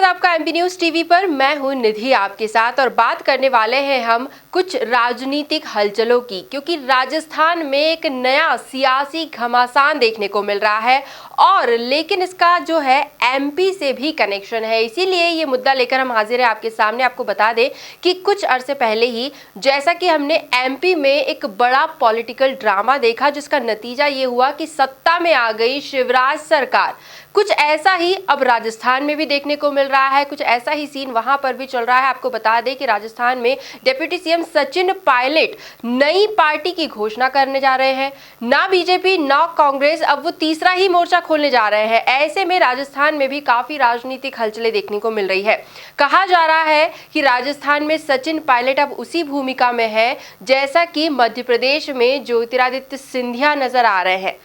आपका MP news TV पर। मैं हूं निधि आपके साथ और बात करने वाले हैं हम कुछ राजनीतिक हलचलों की, क्योंकि राजस्थान में एक नया सियासी घमासान देखने को मिल रहा है और लेकिन इसका जो है एमपी से भी कनेक्शन है। इसीलिए ये मुद्दा लेकर हम हाजिर हैं आपके सामने। आपको बता दें कि कुछ अरसे पहले ही जैसा कि हमने एमपी में एक बड़ा पॉलिटिकल ड्रामा देखा, जिसका नतीजा ये हुआ कि सत्ता में आ गई शिवराज सरकार। कुछ ऐसा ही अब राजस्थान में भी देखने को मिल रहा है, कुछ ऐसा ही सीन वहां पर भी चल रहा है। आपको बता दें कि राजस्थान में डिप्टी सीएम सचिन पायलट नई पार्टी की घोषणा करने जा रहे हैं। ना बीजेपी ना कांग्रेस, अब वो तीसरा ही मोर्चा खोलने जा रहे हैं। ऐसे में राजस्थान में भी काफी राजनीतिक हलचलें देखने को मिल रही है। कहा जा रहा है कि राजस्थान में सचिन पायलट अब उसी भूमिका में है जैसा कि मध्य प्रदेश में ज्योतिरादित्य सिंधिया नजर आ रहे हैं।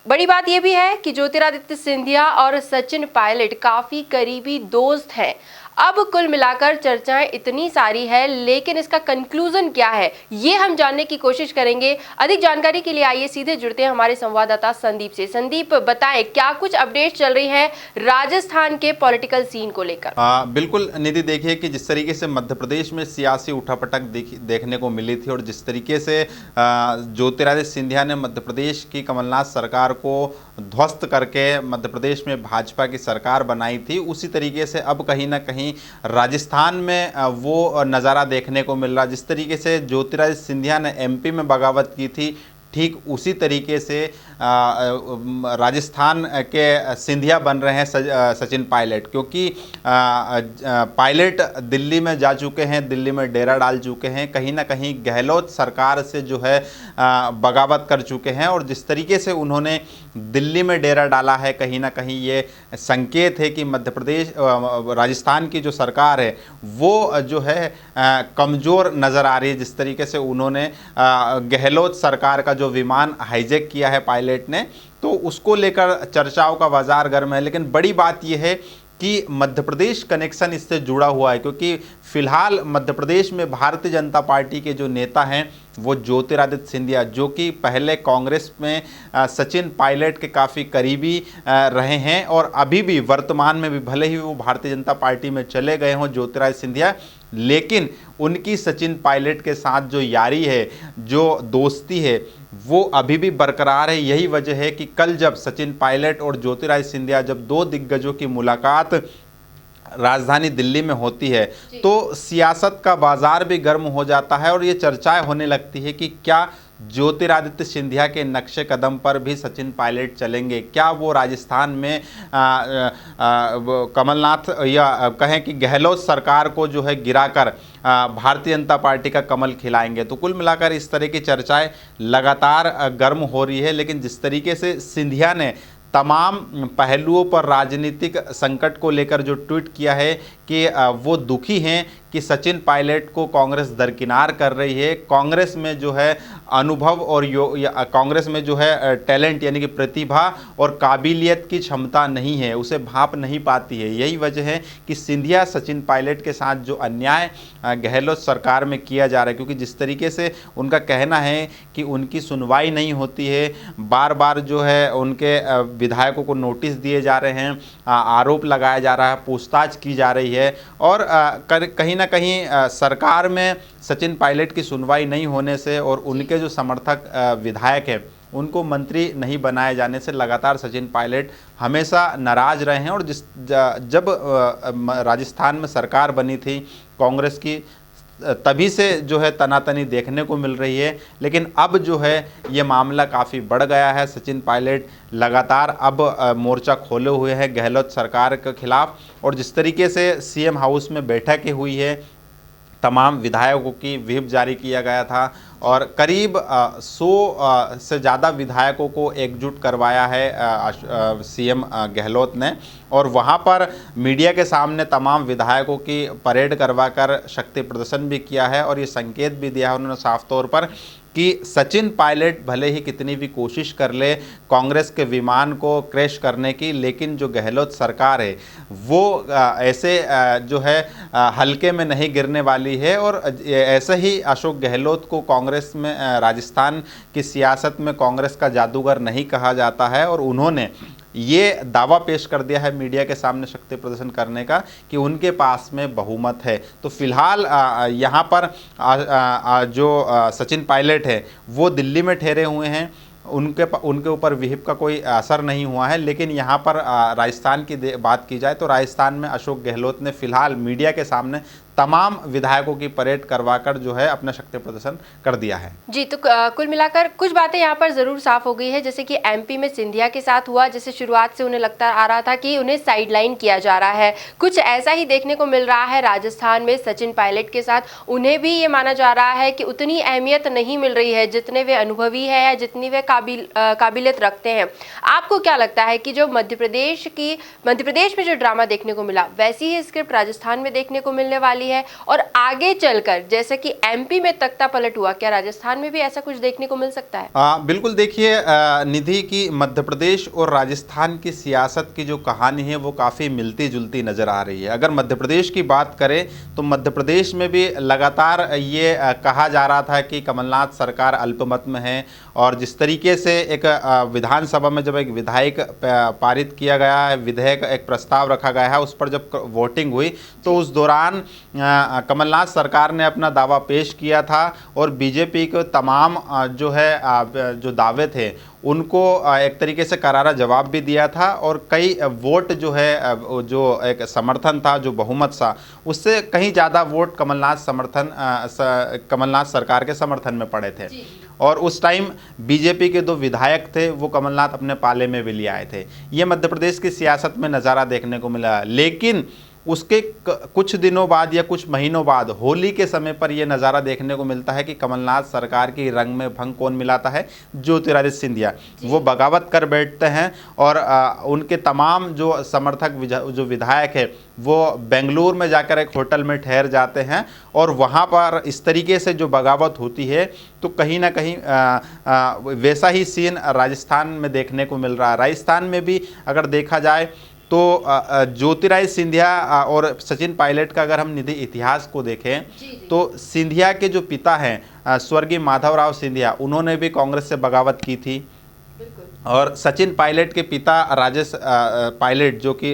बड़ी बात यह भी है कि ज्योतिरादित्य सिंधिया और सचिन पायलट काफी करीबी दोस्त हैं। अब कुल मिलाकर चर्चाएं इतनी सारी है, लेकिन इसका कंक्लूजन क्या है ये हम जानने की कोशिश करेंगे। अधिक जानकारी के लिए आइए सीधे जुड़ते हैं हमारे संवाददाता संदीप से। संदीप, बताएं क्या कुछ अपडेट चल रही है राजस्थान के पॉलिटिकल सीन को लेकर। बिल्कुल निधि, देखिए कि जिस तरीके से मध्य प्रदेश में सियासी उठापटक देखने को मिली थी और जिस तरीके से ज्योतिरादित्य सिंधिया ने मध्य प्रदेश की कमलनाथ सरकार को ध्वस्त करके मध्य प्रदेश में भाजपा की सरकार बनाई थी, उसी तरीके से अब कहीं ना कहीं राजस्थान में वो नज़ारा देखने को मिल रहा। जिस तरीके से ज्योतिरादित्य सिंधिया ने एमपी में बगावत की थी, ठीक उसी तरीके से राजस्थान के सिंधिया बन रहे हैं सचिन पायलट, क्योंकि पायलट दिल्ली में जा चुके हैं, दिल्ली में डेरा डाल चुके हैं, कहीं ना कहीं गहलोत सरकार से जो है बगावत कर चुके हैं। और जिस तरीके से उन्होंने दिल्ली में डेरा डाला है, कहीं ना कहीं ये संकेत है कि मध्य प्रदेश राजस्थान की जो सरकार है वो जो है कमज़ोर नज़र आ रही है। जिस तरीके से उन्होंने गहलोत सरकार का जो विमान हाईजैक किया है पायलट ने, तो उसको लेकर चर्चाओं का बाजार गर्म है। लेकिन बड़ी बात यह है कि मध्य प्रदेश कनेक्शन इससे जुड़ा हुआ है, क्योंकि फिलहाल मध्य प्रदेश में भारतीय जनता पार्टी के जो नेता हैं वो ज्योतिरादित्य सिंधिया, जो कि पहले कांग्रेस में सचिन पायलट के काफ़ी करीबी रहे हैं और अभी भी वर्तमान में भी, भले ही वो भारतीय जनता पार्टी में चले गए हों ज्योतिरादित्य सिंधिया, लेकिन उनकी सचिन पायलट के साथ जो यारी है, जो दोस्ती है, वो अभी भी बरकरार है। यही वजह है कि कल जब सचिन पायलट और ज्योतिरादित्य सिंधिया, जब दो दिग्गजों की मुलाकात राजधानी दिल्ली में होती है, तो सियासत का बाजार भी गर्म हो जाता है और ये चर्चाएं होने लगती है कि क्या ज्योतिरादित्य सिंधिया के नक्शे कदम पर भी सचिन पायलट चलेंगे, क्या वो राजस्थान में कमलनाथ या कहें कि गहलोत सरकार को जो है गिराकर भारतीय जनता पार्टी का कमल खिलाएंगे। तो कुल मिलाकर इस तरह की चर्चाएं लगातार गर्म हो रही है। लेकिन जिस तरीके से सिंधिया ने तमाम पहलुओं पर राजनीतिक संकट को लेकर जो ट्वीट किया है कि वो दुखी हैं कि सचिन पायलट को कांग्रेस दरकिनार कर रही है, कांग्रेस में जो है अनुभव और कांग्रेस में जो है टैलेंट यानी कि प्रतिभा और काबिलियत की क्षमता नहीं है, उसे भांप नहीं पाती है। यही वजह है कि सिंधिया सचिन पायलट के साथ जो अन्याय गहलोत सरकार में किया जा रहा है, क्योंकि जिस तरीके से उनका कहना है कि उनकी सुनवाई नहीं होती है, बार बार जो है उनके विधायकों को नोटिस दिए जा रहे हैं, आरोप लगाया जा रहा है, पूछताछ की जा रही है और कहीं ना कहीं सरकार में सचिन पायलट की सुनवाई नहीं होने से और उनके जो समर्थक विधायक हैं उनको मंत्री नहीं बनाए जाने से लगातार सचिन पायलट हमेशा नाराज रहे हैं। और जब राजस्थान में सरकार बनी थी कांग्रेस की, तभी से जो है तनातनी देखने को मिल रही है। लेकिन अब जो है ये मामला काफ़ी बढ़ गया है। सचिन पायलट लगातार अब मोर्चा खोले हुए हैं गहलोत सरकार के खिलाफ और जिस तरीके से सीएम हाउस में बैठकें हुई है, तमाम विधायकों की व्हिप जारी किया गया था और करीब 100 से ज़्यादा विधायकों को एकजुट करवाया है सीएम गहलोत ने और वहाँ पर मीडिया के सामने तमाम विधायकों की परेड करवाकर शक्ति प्रदर्शन भी किया है और ये संकेत भी दिया है उन्होंने साफ तौर पर कि सचिन पायलट भले ही कितनी भी कोशिश कर ले कांग्रेस के विमान को क्रैश करने की, लेकिन जो गहलोत सरकार है वो ऐसे जो है हल्के में नहीं गिरने वाली है। और ऐसे ही अशोक गहलोत को कांग्रेस में, राजस्थान की सियासत में कांग्रेस का जादूगर नहीं कहा जाता है और उन्होंने ये दावा पेश कर दिया है मीडिया के सामने शक्ति प्रदर्शन करने का कि उनके पास में बहुमत है। तो फिलहाल यहाँ पर जो सचिन पायलट है वो दिल्ली में ठहरे हुए हैं, उनके ऊपर विहिप का कोई असर नहीं हुआ है। लेकिन यहाँ पर राजस्थान की बात की जाए तो राजस्थान में अशोक गहलोत ने फिलहाल मीडिया के सामने तमाम विधायकों की परेड करवाकर जो है अपना शक्ति प्रदर्शन कर दिया है। जी, तो कुल मिलाकर कुछ बातें यहाँ पर जरूर साफ हो गई है, जैसे कि एमपी में सिंधिया के साथ हुआ, जैसे शुरुआत से उन्हें लगता आ रहा था कि उन्हें साइडलाइन किया जा रहा है। कुछ ऐसा ही देखने को मिल रहा है राजस्थान में सचिन पायलट के साथ। उन्हें भी ये माना जा रहा है कि उतनी अहमियत नहीं मिल रही है जितने वे अनुभवी है या जितनी वे काबिलियत रखते हैं। आपको क्या लगता है कि जो मध्य प्रदेश में जो ड्रामा देखने को मिला वैसी ही स्क्रिप्ट राजस्थान में देखने को मिलने वाली है? और आगे चलकर जैसे कि एमपी में तख्ता पलट हुआ, क्या राजस्थान में भी ऐसा कुछ देखने को मिल सकता है? बिल्कुल, देखिए निधि की मध्य प्रदेश और राजस्थान की सियासत की जो कहानी है वो काफ़ी मिलती जुलती नज़र आ रही है। अगर मध्य प्रदेश की बात करें तो मध्य प्रदेश में भी लगातार ये कहा जा रहा था कि कमलनाथ सरकार अल्पमत में है, और जिस तरीके से एक विधानसभा में जब एक विधायक पारित किया गया है, विधेयक एक प्रस्ताव रखा गया है, उस पर जब वोटिंग हुई तो उस दौरान कमलनाथ सरकार ने अपना दावा पेश किया था और बीजेपी को तमाम जो दावे थे उनको एक तरीके से करारा जवाब भी दिया था, और कई वोट जो है जो एक समर्थन था, जो बहुमत था, उससे कहीं ज़्यादा वोट कमलनाथ सरकार के समर्थन में पड़े थे। और उस टाइम बीजेपी के 2 विधायक थे वो कमलनाथ अपने पाले में भी ले आए थे। ये मध्य प्रदेश की सियासत में नज़ारा देखने को मिला। लेकिन उसके कुछ दिनों बाद या कुछ महीनों बाद होली के समय पर यह नज़ारा देखने को मिलता है कि कमलनाथ सरकार की रंग में भंग कौन मिलाता है? ज्योतिरादित्य सिंधिया। वो बगावत कर बैठते हैं और उनके तमाम जो समर्थक जो विधायक है वो बेंगलुरु में जाकर एक होटल में ठहर जाते हैं, और वहाँ पर इस तरीके से जो बगावत होती है तो कहीं ना कहीं वैसा ही सीन राजस्थान में देखने को मिल रहा है। राजस्थान में भी अगर देखा जाए तो ज्योतिरादित्य सिंधिया और सचिन पायलट का अगर हम निधि इतिहास को देखें तो सिंधिया के जो पिता हैं स्वर्गीय माधवराव सिंधिया, उन्होंने भी कांग्रेस से बगावत की थी, और सचिन पायलट के पिता राजेश पायलट जो कि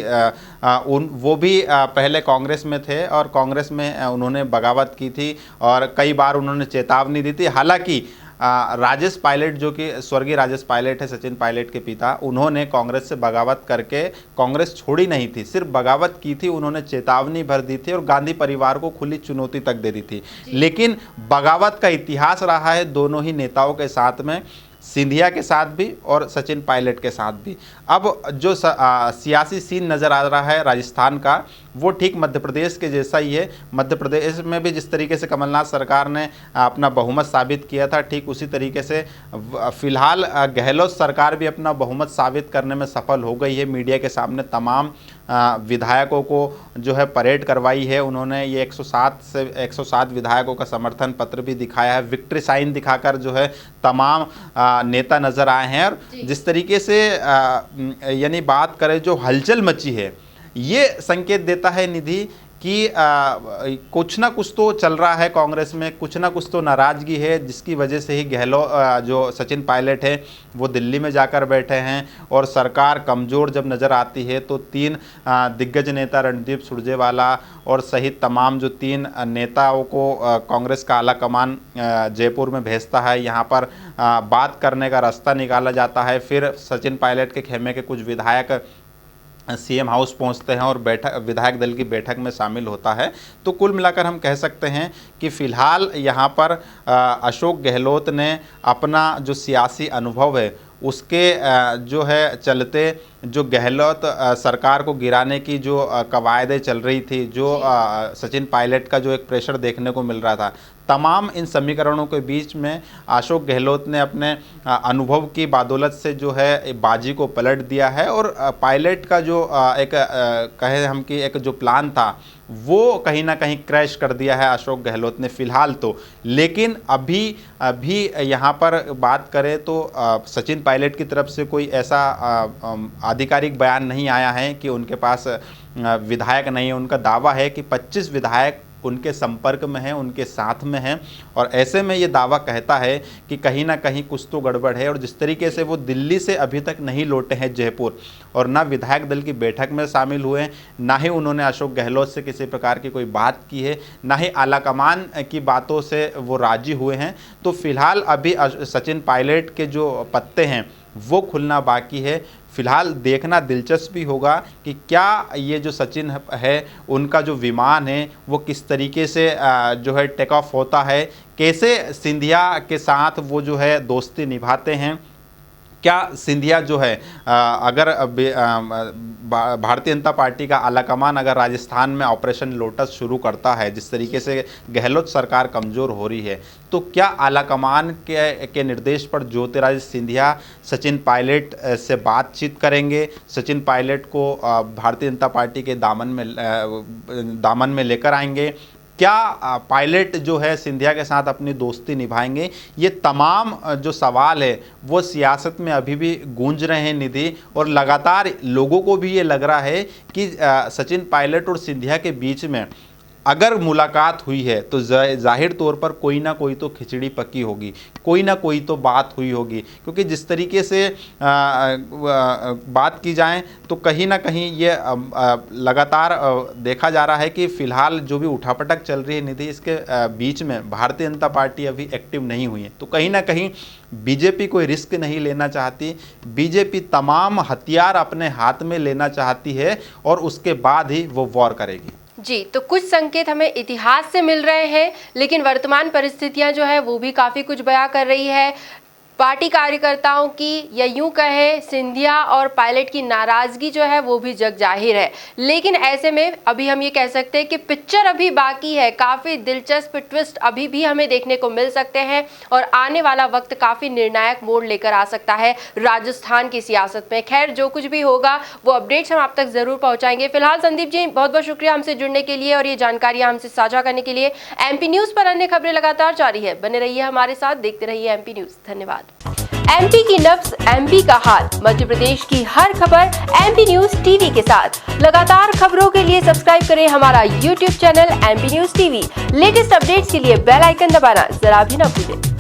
वो भी पहले कांग्रेस में थे और कांग्रेस में उन्होंने बगावत की थी और कई बार उन्होंने चेतावनी दी थी। हालांकि राजेश पायलट जो कि स्वर्गीय राजेश पायलट है सचिन पायलट के पिता, उन्होंने कांग्रेस से बगावत करके कांग्रेस छोड़ी नहीं थी, सिर्फ बगावत की थी। उन्होंने चेतावनी भर दी थी और गांधी परिवार को खुली चुनौती तक दे दी थी। लेकिन बगावत का इतिहास रहा है दोनों ही नेताओं के साथ में, सिंधिया के साथ भी और सचिन पायलट के साथ भी। अब जो सियासी सीन नज़र आ रहा है राजस्थान का वो ठीक मध्य प्रदेश के जैसा ही है। मध्य प्रदेश में भी जिस तरीके से कमलनाथ सरकार ने अपना बहुमत साबित किया था, ठीक उसी तरीके से फिलहाल गहलोत सरकार भी अपना बहुमत साबित करने में सफल हो गई है। मीडिया के सामने तमाम विधायकों को जो है परेड करवाई है उन्होंने। ये 107 विधायकों का समर्थन पत्र भी दिखाया है, विक्ट्री साइन दिखाकर जो है तमाम नेता नज़र आए हैं। और जिस तरीके से यानी बात करें जो हलचल मची है, ये संकेत देता है निधि कि कुछ ना कुछ तो चल रहा है कांग्रेस में, कुछ ना कुछ तो नाराज़गी है, जिसकी वजह से ही गहलोत जो सचिन पायलट है वो दिल्ली में जाकर बैठे हैं। और सरकार कमज़ोर जब नज़र आती है तो 3 दिग्गज नेता रणदीप सुरजेवाला और सहित तमाम जो 3 नेताओं को कांग्रेस का आला कमान जयपुर में भेजता है। यहाँ पर बात करने का रास्ता निकाला जाता है। फिर सचिन पायलट के खेमे के कुछ विधायक सीएम हाउस पहुंचते हैं और विधायक दल की बैठक में शामिल होता है। तो कुल मिलाकर हम कह सकते हैं कि फ़िलहाल यहाँ पर अशोक गहलोत ने अपना जो सियासी अनुभव है उसके जो है चलते जो गहलोत सरकार को गिराने की जो कवायदें चल रही थी, जो सचिन पायलट का जो एक प्रेशर देखने को मिल रहा था, तमाम इन समीकरणों के बीच में अशोक गहलोत ने अपने अनुभव की बदौलत से जो है बाजी को पलट दिया है। और पायलट का जो एक कहे हम कि एक जो प्लान था वो कहीं ना कहीं क्रैश कर दिया है अशोक गहलोत ने फ़िलहाल तो। लेकिन अभी यहाँ पर बात करें तो सचिन पायलट की तरफ से कोई ऐसा आधिकारिक बयान नहीं आया है कि उनके पास विधायक नहीं है। उनका दावा है कि 25 विधायक उनके संपर्क में हैं, उनके साथ में हैं, और ऐसे में ये दावा कहता है कि कहीं ना कहीं कुछ तो गड़बड़ है। और जिस तरीके से वो दिल्ली से अभी तक नहीं लौटे हैं जयपुर, और ना विधायक दल की बैठक में शामिल हुए, ना ही उन्होंने अशोक गहलोत से किसी प्रकार की कोई बात की है, ना ही आलाकमान की बातों से वो राजी हुए हैं, तो फिलहाल अभी सचिन पायलट के जो पत्ते हैं वो खुलना बाकी है। फिलहाल देखना दिलचस्प भी होगा कि क्या ये जो सचिन है उनका जो विमान है वो किस तरीके से जो है टेक ऑफ होता है, कैसे सिंधिया के साथ वो जो है दोस्ती निभाते हैं। क्या सिंधिया जो है अगर भारतीय जनता पार्टी का आलाकमान अगर राजस्थान में ऑपरेशन लोटस शुरू करता है, जिस तरीके से गहलोत सरकार कमज़ोर हो रही है, तो क्या आलाकमान के निर्देश पर ज्योतिरादित्य सिंधिया सचिन पायलट से बातचीत करेंगे, सचिन पायलट को भारतीय जनता पार्टी के दामन में लेकर आएंगे, क्या पायलट जो है सिंधिया के साथ अपनी दोस्ती निभाएंगे? ये तमाम जो सवाल है वो सियासत में अभी भी गूंज रहे हैं निधि, और लगातार लोगों को भी ये लग रहा है कि सचिन पायलट और सिंधिया के बीच में अगर मुलाकात हुई है तो जाहिर तौर पर कोई ना कोई तो खिचड़ी पकी होगी, कोई ना कोई तो बात हुई होगी, क्योंकि जिस तरीके से बात की जाए तो कहीं ना कहीं ये लगातार देखा जा रहा है कि फिलहाल जो भी उठापटक चल रही है निधि, इसके बीच में भारतीय जनता पार्टी अभी एक्टिव नहीं हुई है। तो कहीं ना कहीं बीजेपी कोई रिस्क नहीं लेना चाहती, बीजेपी तमाम हथियार अपने हाथ में लेना चाहती है और उसके बाद ही वो वॉर करेगी। जी, तो कुछ संकेत हमें इतिहास से मिल रहे हैं, लेकिन वर्तमान परिस्थितियां जो है वो भी काफ़ी कुछ बयां कर रही है। पार्टी कार्यकर्ताओं की, या यूं कहे सिंधिया और पायलट की नाराजगी जो है वो भी जग जाहिर है। लेकिन ऐसे में अभी हम ये कह सकते हैं कि पिक्चर अभी बाकी है, काफ़ी दिलचस्प ट्विस्ट अभी भी हमें देखने को मिल सकते हैं, और आने वाला वक्त काफ़ी निर्णायक मोड़ लेकर आ सकता है राजस्थान की सियासत में। खैर, जो कुछ भी होगा वो अपडेट्स हम आप तक ज़रूर पहुँचाएंगे। फिलहाल संदीप जी, बहुत बहुत शुक्रिया हमसे जुड़ने के लिए और ये जानकारियाँ हमसे साझा करने के लिए। MP न्यूज़ पर अन्य खबरें लगातार जारी है, बने रहिए हमारे साथ, देखते रहिए MP न्यूज़। धन्यवाद। MP की नब्ज, MP का हाल, मध्य प्रदेश की हर खबर MP न्यूज़ TV के साथ। लगातार खबरों के लिए सब्सक्राइब करें हमारा YouTube channel MP news TV। Latest updates के लिए बेल आइकन दबाना जरा भी न भूलें।